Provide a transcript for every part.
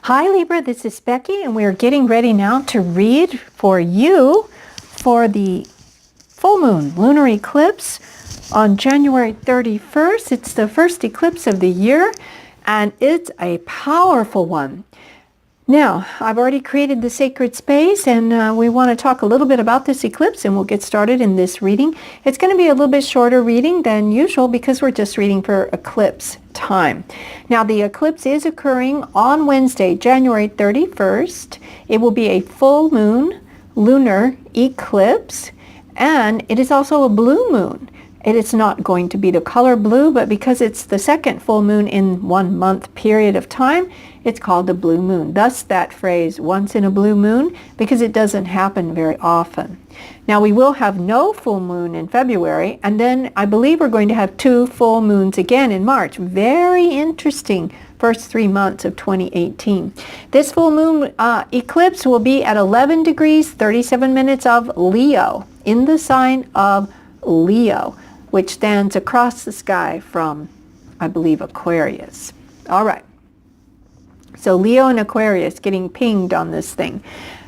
Hi Libra, this is Becky and we're getting ready now to read for you for the full moon lunar eclipse on January 31st. It's the first eclipse of the year and it's a powerful one. Now, I've already created the sacred space and we want to talk a little bit about this eclipse and we'll get started in this reading. It's going to be a little bit shorter reading than usual because we're just reading for eclipse time. Now, the eclipse is occurring on Wednesday, January 31st. It will be a full moon lunar eclipse and it is also a blue moon. It is not going to be the color blue, but because it's the second full moon in 1 month period of time, it's called the blue moon. Thus that phrase, once in a blue moon, because it doesn't happen very often. Now we will have no full moon in February, and then I believe we're going to have 2 full moons again in March. Very interesting first 3 months of 2018. This full moon eclipse will be at 11 degrees, 37 minutes of Leo, in the sign of Leo, which stands across the sky from, I believe, Aquarius. All right. So Leo and Aquarius getting pinged on this thing.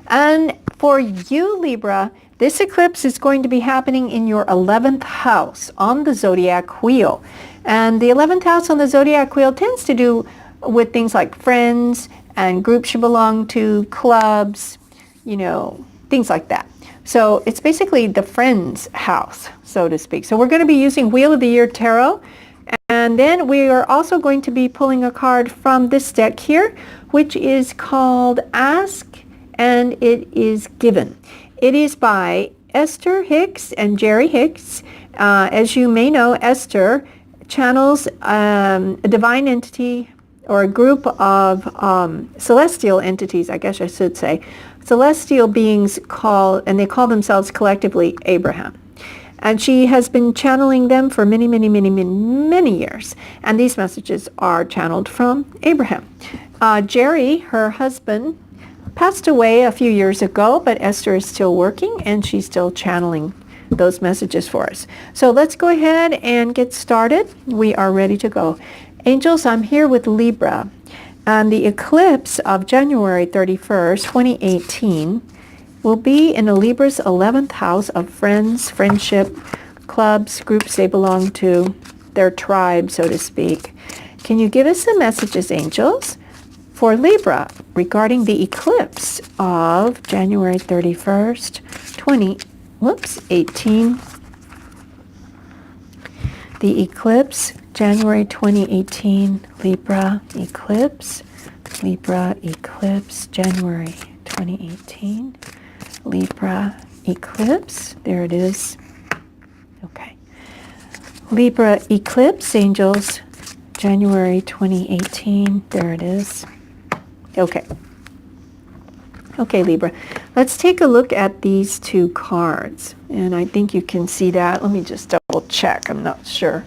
And for you, Libra, this eclipse is going to be happening in your 11th house on the zodiac wheel. And the 11th house on the zodiac wheel tends to do with things like friends and groups you belong to, clubs, things like that. So it's basically the friends house, so to speak. So we're going to be using Wheel of the Year Tarot. And then we are also going to be pulling a card from this deck here, which is called Ask and It Is Given. It is by Esther Hicks and Jerry Hicks. As you may know, Esther channels a divine entity or a group of celestial entities, I guess I should say, celestial beings and they call themselves collectively Abraham. And she has been channeling them for many, many, many, many, many years. And these messages are channeled from Abraham. Jerry, her husband, passed away a few years ago, but Esther is still working and she's still channeling those messages for us. So let's go ahead and get started. We are ready to go. Angels, I'm here with Libra. And the eclipse of January 31st, 2018, will be in a Libra's 11th house of friends, friendship, clubs, groups they belong to, their tribe, so to speak. Can you give us some messages, angels, for Libra regarding the eclipse of January 31st, 2018? The eclipse, January 2018, Libra eclipse, January 2018. Libra eclipse, there it is. Okay. Libra eclipse, angels, January 2018, there it is. Okay. Okay, Libra. Let's take a look at these 2 cards. And I think you can see that. Let me just double check. I'm not sure.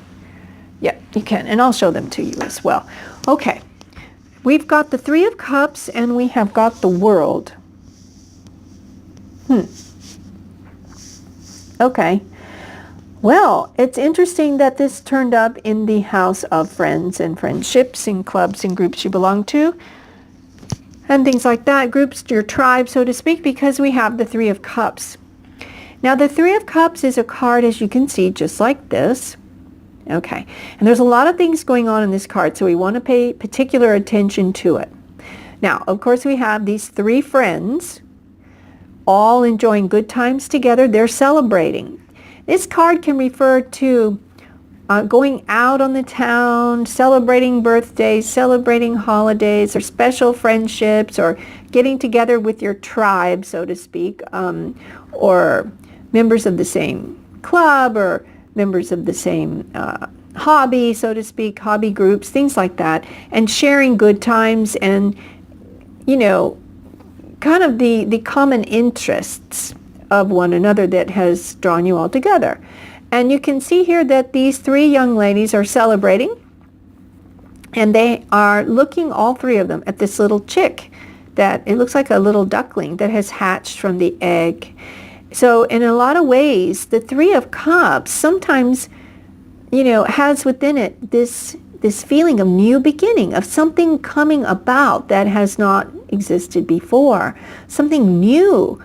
Yeah, you can. And I'll show them to you as well. Okay. We've got the 3 of Cups and we have got the World. Okay. Well, it's interesting that this turned up in the house of friends and friendships and clubs and groups you belong to and things like that, groups, your tribe, so to speak, because we have the 3 of Cups. Now, the 3 of Cups is a card, as you can see, just like this. Okay. And there's a lot of things going on in this card, so we want to pay particular attention to it. Now, of course, we have these 3 friends all enjoying good times together. They're celebrating. This card can refer to going out on the town, celebrating birthdays, celebrating holidays, or special friendships, or getting together with your tribe, so to speak, or members of the same club, or members of the same hobby, so to speak, hobby groups, things like that, and sharing good times and, kind of the common interests of one another that has drawn you all together. And you can see here that these 3 young ladies are celebrating, and they are looking, all 3 of them, at this little chick that it looks like a little duckling that has hatched from the egg. So in a lot of ways, the 3 of Cups sometimes, has within it this this feeling of new beginning, of something coming about that has not existed before, something new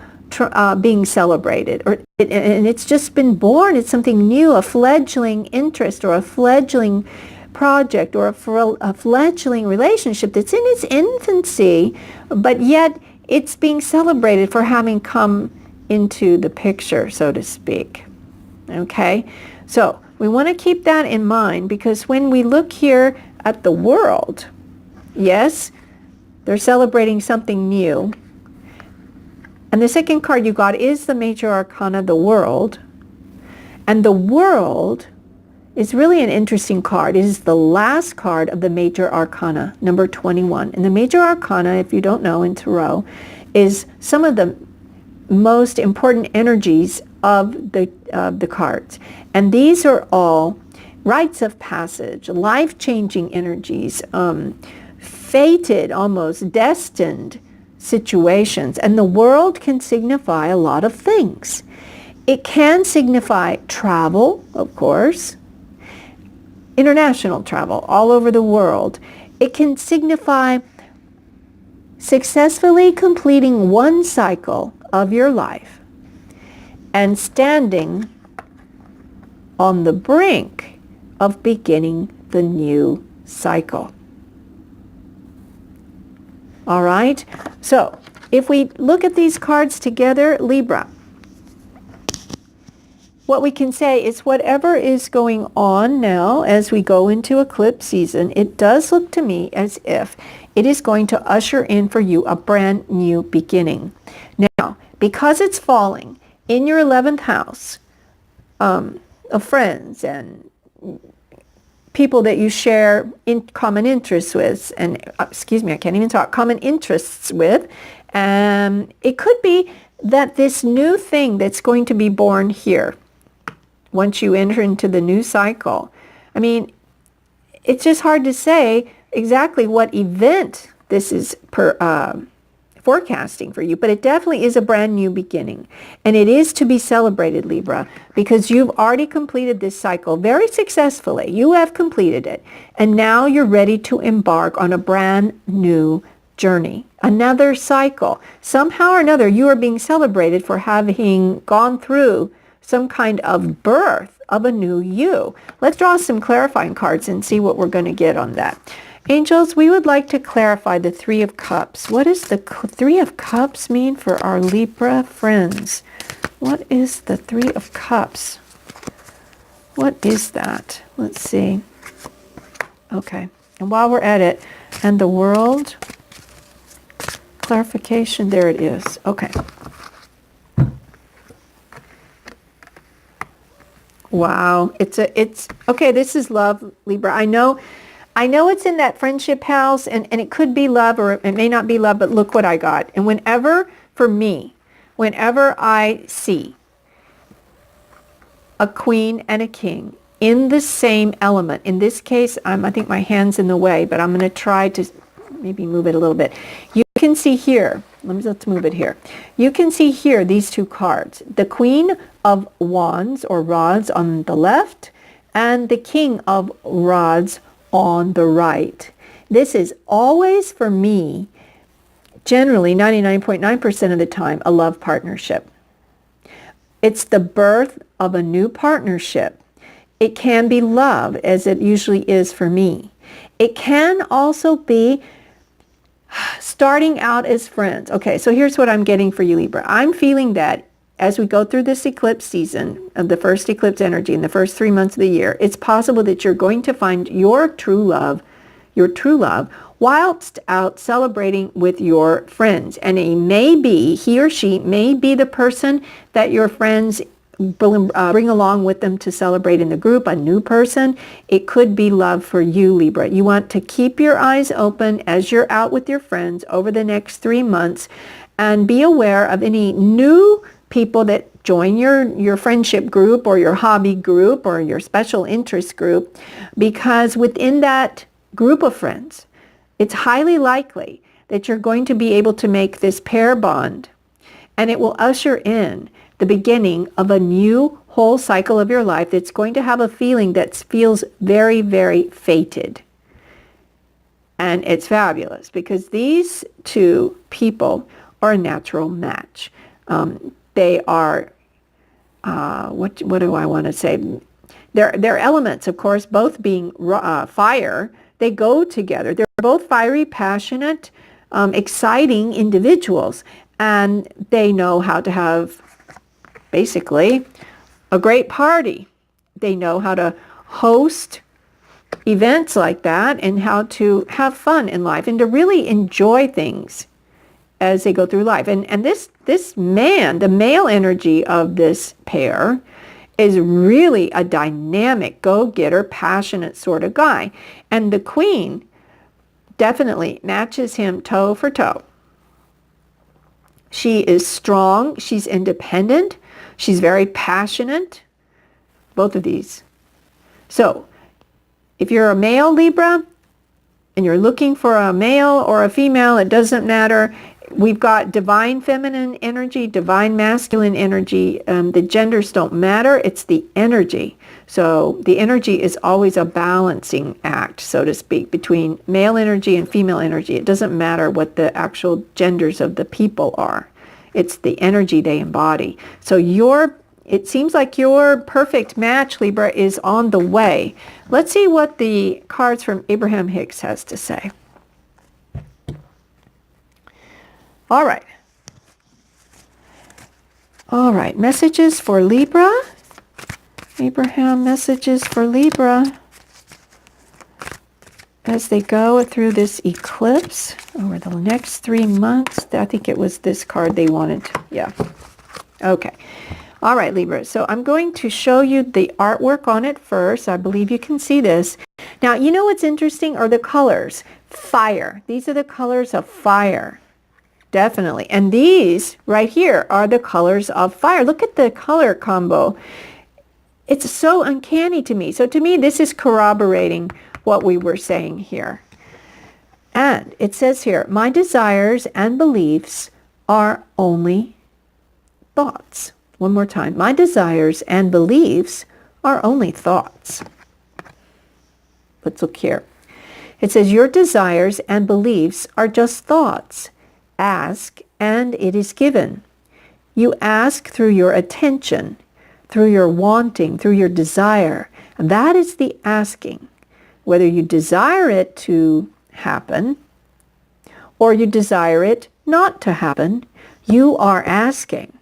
being celebrated, and it's just been born. It's something new, a fledgling interest or a fledgling project or a fledgling relationship that's in its infancy, but yet it's being celebrated for having come into the picture, so to speak. Okay, so we want to keep that in mind, because when we look here at the world, yes, they're celebrating something new. And the second card you got is the major arcana, the world. And the world is really an interesting card. It is the last card of the major arcana, number 21. And the major arcana, if you don't know, in tarot, is some of the most important energies of the cards. And these are all rites of passage, life-changing energies, fated, almost destined situations. And the world can signify a lot of things. It can signify travel, of course, international travel all over the world. It can signify successfully completing one cycle of your life and standing on the brink of beginning the new cycle. All right, so if we look at these cards together, Libra, what we can say is whatever is going on now as we go into eclipse season, it does look to me as if it is going to usher in for you a brand new beginning. Now, because it's falling in your 11th house of friends and people that you share in common interests with, and excuse me, I can't even talk, common interests with, it could be that this new thing that's going to be born here, once you enter into the new cycle, I mean, it's just hard to say exactly what event this is forecasting for you, but it definitely is a brand new beginning. And it is to be celebrated, Libra, because you've already completed this cycle very successfully. You have completed it. And now you're ready to embark on a brand new journey, another cycle. Somehow or another, you are being celebrated for having gone through some kind of birth of a new you. Let's draw some clarifying cards and see what we're going to get on that. Angels, we would like to clarify the Three of Cups. What does the Three of Cups mean for our Libra friends? What is the Three of Cups? What is that? Let's see. Okay. And while we're at it, and the world, clarification, there it is. Okay. Wow. It's okay, this is love, Libra. I know it's in that friendship house, and it could be love or it may not be love, but look what I got. And whenever I see a queen and a king in the same element, in this case, I think my hand's in the way, but I'm going to try to maybe move it a little bit. You can see here, let's move it here. You can see here these two cards, the Queen of Wands or Rods on the left and the King of Rods on the right. This is always, for me, generally 99.9% of the time, a love partnership. It's the birth of a new partnership. It can be love, as it usually is for me. It can also be starting out as friends. Okay, so here's what I'm getting for you, Libra. I'm feeling that as we go through this eclipse season of the first eclipse energy in the first 3 months of the year, it's possible that you're going to find your true love, whilst out celebrating with your friends. And he or she may be the person that your friends bring along with them to celebrate in the group, a new person. It could be love for you, Libra. You want to keep your eyes open as you're out with your friends over the next 3 months, and be aware of any new people that join your friendship group or your hobby group or your special interest group, because within that group of friends, it's highly likely that you're going to be able to make this pair bond, and it will usher in the beginning of a new whole cycle of your life that's going to have a feeling that feels very, very fated. And it's fabulous because these two people are a natural match. They are, what do I want to say? They're elements, of course, both being fire. They go together. They're both fiery, passionate, exciting individuals. And they know how to have, basically, a great party. They know how to host events like that and how to have fun in life and to really enjoy things as they go through life. And this man, the male energy of this pair, is really a dynamic, go-getter, passionate sort of guy. And the queen definitely matches him toe for toe. She is strong, she's independent, she's very passionate, both of these. So, if you're a male Libra and you're looking for a male or a female, it doesn't matter. We've got divine feminine energy, divine masculine energy. The genders don't matter. It's the energy. So the energy is always a balancing act, so to speak, between male energy and female energy. It doesn't matter what the actual genders of the people are. It's the energy they embody. So it seems like your perfect match, Libra, is on the way. Let's see what the cards from Abraham Hicks has to say. All right. All right. Messages for Libra. Abraham, messages for Libra as they go through this eclipse over the next 3 months. I think it was this card they wanted. Yeah. Okay. All right, Libra. So I'm going to show you the artwork on it first. I believe you can see this. Now, you know what's interesting are the colors. Fire. These are the colors of fire. Definitely. And these right here are the colors of fire. Look at the color combo. It's so uncanny to me. So to me, this is corroborating what we were saying here. And it says here, my desires and beliefs are only thoughts. One more time. My desires and beliefs are only thoughts. Let's look here. It says, your desires and beliefs are just thoughts. Ask, and it is given. You ask through your attention, through your wanting, through your desire. And that is the asking. Whether you desire it to happen or you desire it not to happen, you are asking.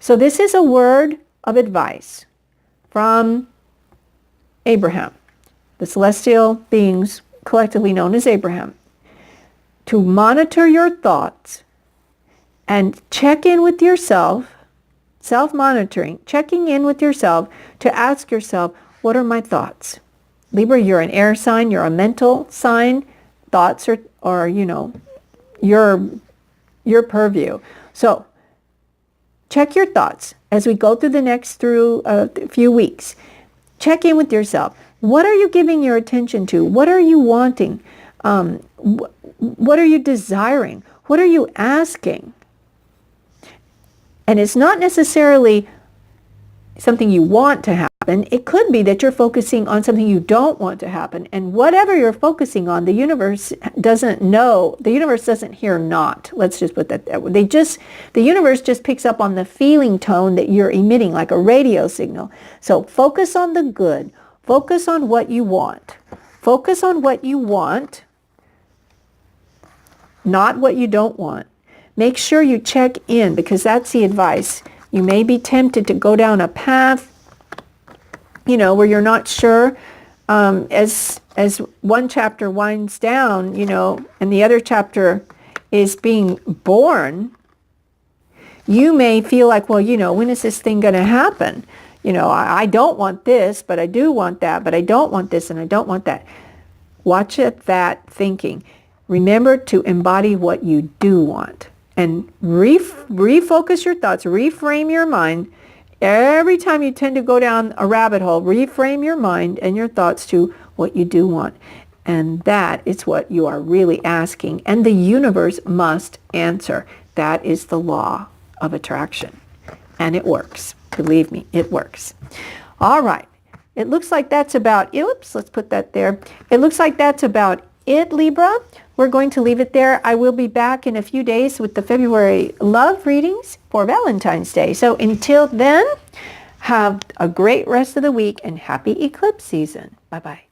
So this is a word of advice from Abraham, the celestial beings collectively known as Abraham, to monitor your thoughts and check in with yourself, self-monitoring, checking in with yourself to ask yourself, what are my thoughts? Libra, you're an air sign, you're a mental sign. Thoughts are your purview. So check your thoughts as we go through a few weeks. Check in with yourself. What are you giving your attention to? What are you wanting? What are you desiring? What are you asking? And it's not necessarily something you want to happen. It could be that you're focusing on something you don't want to happen. And whatever you're focusing on, the universe doesn't know. The universe doesn't hear not. Let's just put that there. The universe just picks up on the feeling tone that you're emitting, like a radio signal. So focus on the good. Focus on what you want. Focus on what you want, not what you don't want. Make sure you check in, because that's the advice. You may be tempted to go down a path, where you're not sure. As one chapter winds down, and the other chapter is being born, you may feel like, well, when is this thing going to happen? I don't want this, but I do want that, but I don't want this and I don't want that. Watch that thinking. Remember to embody what you do want. And refocus your thoughts, reframe your mind. Every time you tend to go down a rabbit hole, reframe your mind and your thoughts to what you do want. And that is what you are really asking. And the universe must answer. That is the law of attraction. And it works. Believe me, it works. All right. It looks like that's about it. Oops, let's put that there. It looks like that's about it, Libra. We're going to leave it there. I will be back in a few days with the February love readings for Valentine's Day. So until then, have a great rest of the week and happy eclipse season. Bye-bye.